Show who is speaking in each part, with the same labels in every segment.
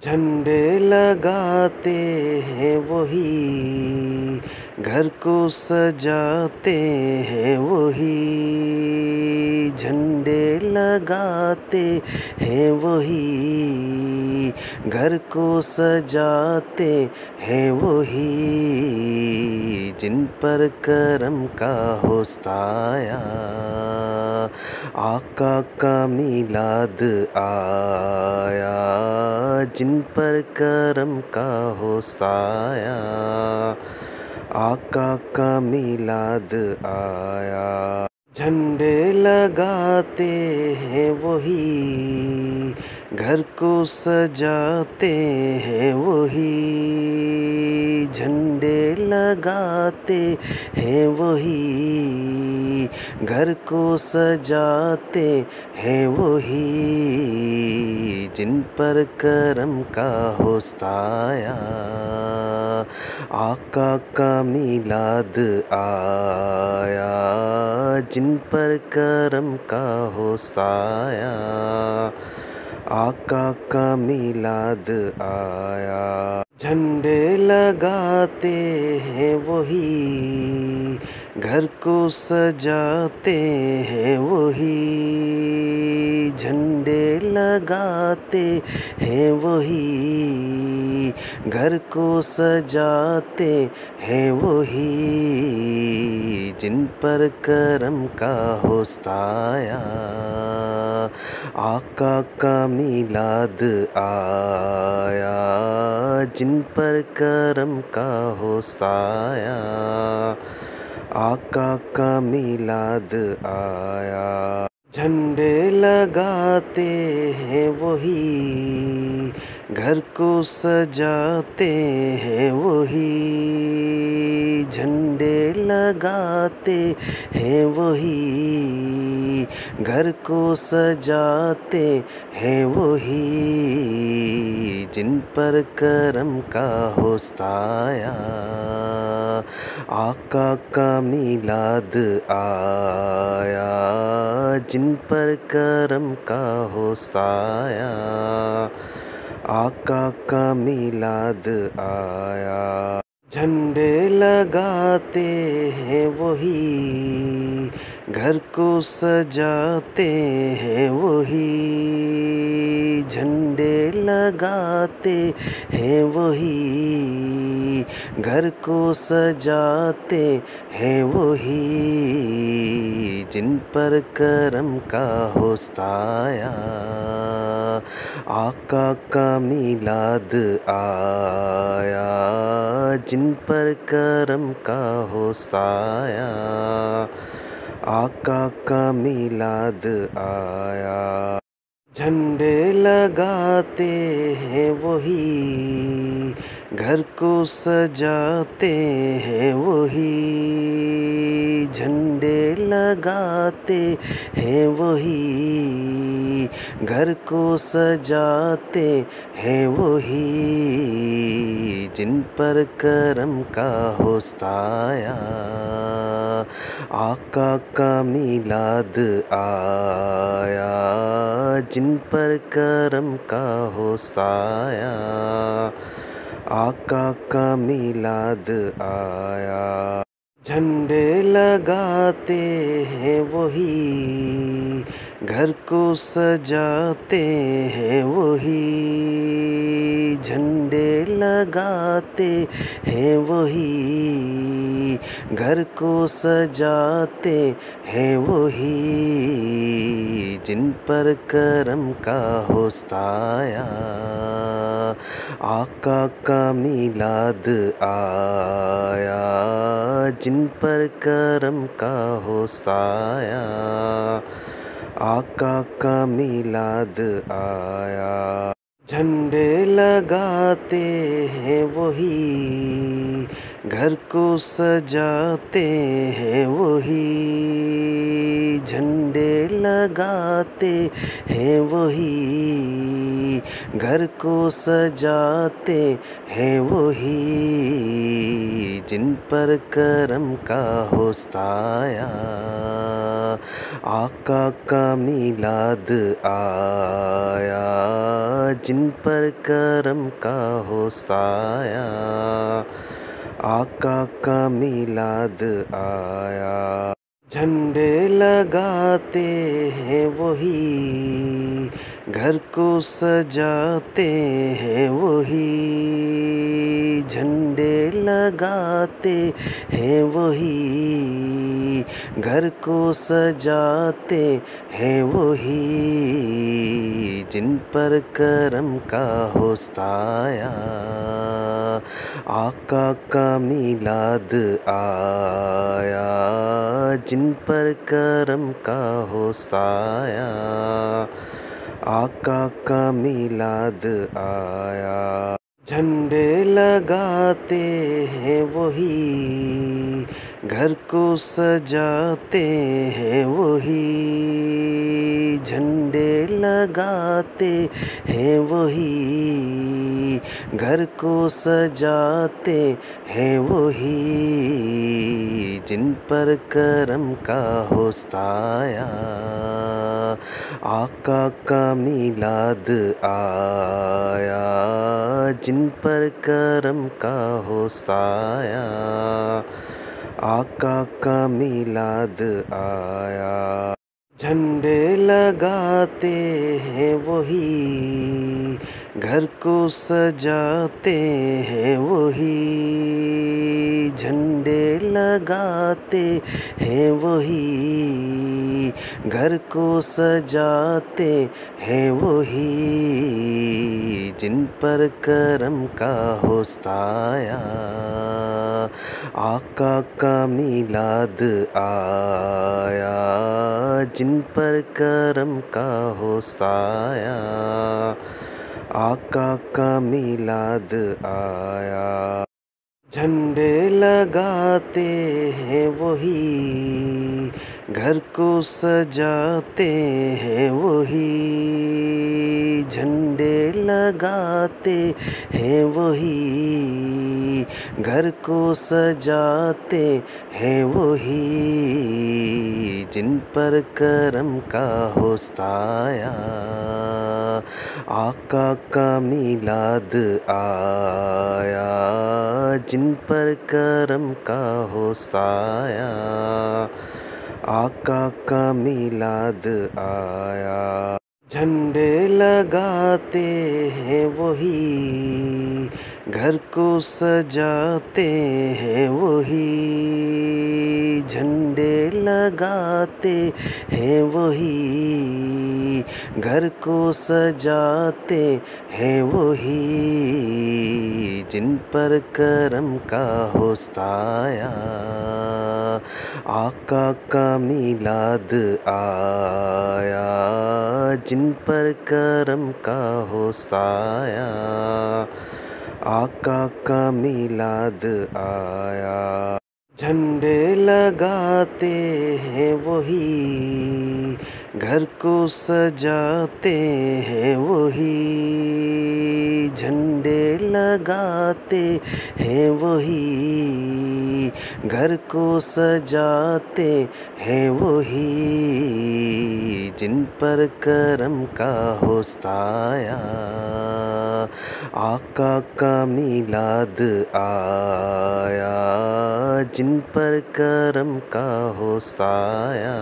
Speaker 1: झंडे लगाते हैं वही, घर को सजाते हैं वही। झंडे लगाते हैं वही, घर को सजाते हैं वही। जिन पर करम का हो साया, आका का मिलाद आया। जिन पर करम का हो साया, आका का मिलाद आया। झंडे लगाते हैं वही, घर को सजाते हैं वही। झंडे लगाते हैं वही, घर को सजाते हैं वही। जिन पर करम का हो साया, आका का मिलाद आया। जिन पर करम का हो साया, आका का मिलाद आया। झंडे लगाते हैं वही, घर को सजाते हैं वही। झंडे लगाते हैं वही, घर को सजाते हैं वही। जिन पर करम का हो साया, आका का मिलाद आया। जिन पर करम का हो साया, आका का मिलाद आया। झंडे लगाते हैं वही, घर को सजाते हैं वही। झंडे लगाते हैं वही, घर को सजाते हैं वही। जिन पर करम का हो साया, आका का मिलाद आया। जिन पर करम का हो साया, आका का मिलाद आया। झंडे लगाते हैं वही, घर को सजाते हैं वही। झंडे लगाते हैं वही, घर को सजाते हैं वही। जिन पर करम का हो साया, आका का मिलाद आया। जिन पर करम का हो साया, आका का मिलाद आया। झंडे लगाते हैं वही, घर को सजाते हैं वही। झंडे लगाते हैं वही, घर को सजाते हैं वही। जिन पर करम का हो साया, आका का मिलाद आया। जिन पर करम का हो साया, आका का मिलाद आया। झंडे लगाते हैं वही, घर को सजाते हैं वही। झंडे लगाते हैं वही, घर को सजाते हैं वही। जिन पर करम का हो साया, आका का मिलाद आया। जिन पर करम का हो साया, आका का मिलाद आया। झंडे लगाते हैं वही, घर को सजाते हैं वही। झंडे लगाते हैं वही, घर को सजाते हैं वही। जिन पर करम का हो साया, आका का मिलाद आया, जिन पर करम का हो साया। आका का मिलाद आया, झंडे लगाते हैं वही, घर को सजाते हैं वही। झंडे लगाते हैं वही, घर को सजाते हैं वही। जिन पर करम का हो साया, आका का मिलाद आया, जिन पर करम का हो साया। आका का मिलाद आया, झंडे लगाते हैं वही, घर को सजाते हैं वही। झंडे लगाते हैं वही, घर को सजाते हैं वही। जिन पर करम का हो साया, आका का मिलाद आया, जिन पर करम का हो साया। आका का मिलाद आया, झंडे लगाते हैं वही, घर को सजाते हैं वही। झंडे लगाते हैं वही, घर को सजाते हैं वही। जिन पर करम का हो साया, आका का मिलाद आया, जिन पर करम का हो साया। आका का मिलाद आया, झंडे लगाते हैं वही, घर को सजाते हैं वही। झंडे लगाते हैं वही, घर को सजाते हैं वही। जिन पर करम का हो साया, आका का मिलाद आया, जिन पर करम का हो साया। आका का मिलाद आया, झंडे लगाते हैं वही, घर को सजाते हैं वही। झंडे लगाते हैं वही, घर को सजाते हैं वही। जिन पर करम का हो साया, आका का मिलाद आया, जिन पर करम का हो साया। आका का मिलाद आया, झंडे लगाते हैं वही, घर को सजाते हैं वही। झंडे लगाते हैं वही, घर को सजाते हैं वही। जिन पर करम का हो साया, आका का मिलाद आया, जिन पर करम का हो साया।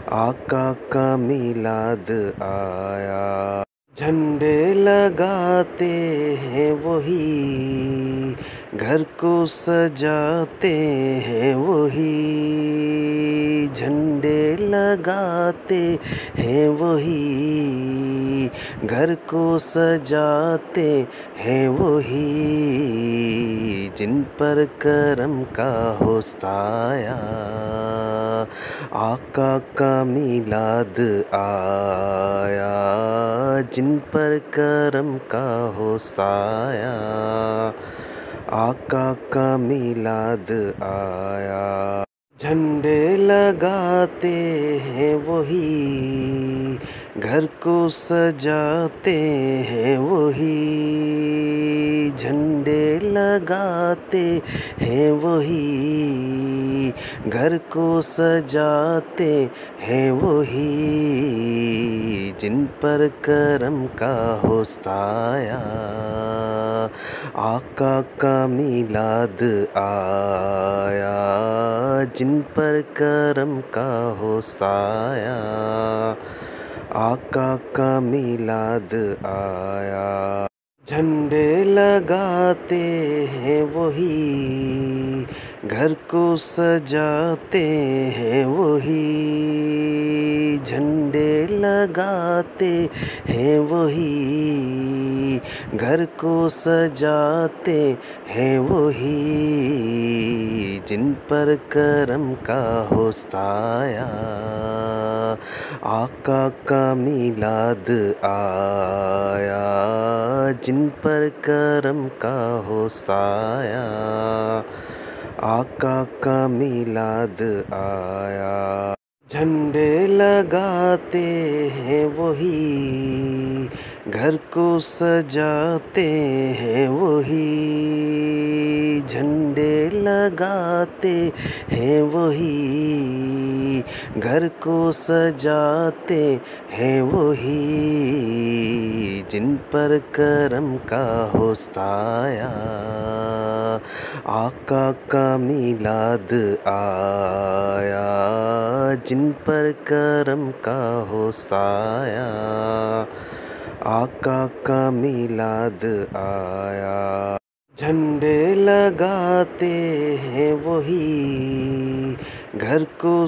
Speaker 1: आका का मिलाद आया, झंडे लगाते हैं वही, घर को सजाते हैं वही। झंडे लगाते हैं वही, घर को सजाते हैं वही। जिन पर करम का हो साया, आका का मिलाद आया, जिन पर करम का हो साया। आका का मिलाद आया, झंडे लगाते हैं वही, घर को सजाते हैं वही। झंडे लगाते हैं वही, घर को सजाते हैं वही, जिन पर करम का हो साया। आका का मिलाद आया, जिन पर करम का हो साया। आका का मिलाद आया। झंडे लगाते हैं वही, घर को सजाते हैं वही। झंडे लगाते हैं वही, घर को सजाते हैं वही, जिन पर करम का हो साया। आका का मिलाद आया, जिन पर करम का हो साया। आका का मिलाद आया। झंडे लगाते हैं वही, घर को सजाते हैं वही। झंडे लगाते हैं वही, घर को सजाते हैं वही, जिन पर करम का हो साया। आका का मिलाद आया, जिन पर करम का हो साया। आका का मिलाद आया। झंडे लगाते हैं वही, घर को